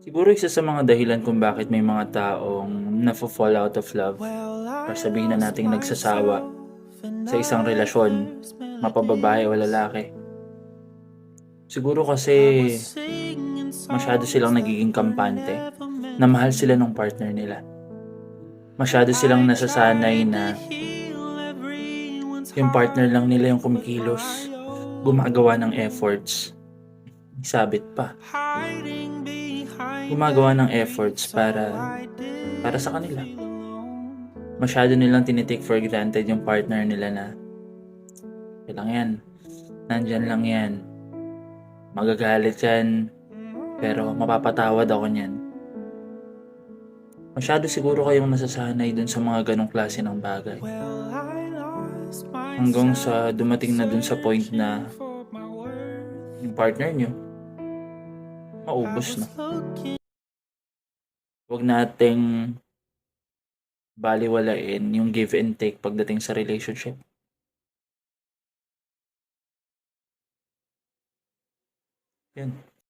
Siguro isa sa mga dahilan kung bakit may mga taong nafo-fall out of love or sabihin na nating nagsasawa sa isang relasyon, mapababae o lalaki. Siguro kasi masyado silang nagiging kampante na mahal sila ng partner nila. Masyado silang nasasanay na yung partner lang nila yung kumikilos, gumagawa ng efforts, sabit pa. Gumagawa ng efforts para sa kanila. Masyado nilang tinitake for granted yung partner nila na okay lang yan, nandyan lang yan, magagalit yan, pero mapapatawad ako niyan. Masyado siguro kayong nasasanay dun sa mga ganong klase ng bagay. Hanggang sa dumating na dun sa point na yung partner nyo, maubos na. Huwag nating baliwalain yung give and take pagdating sa relationship. Yun.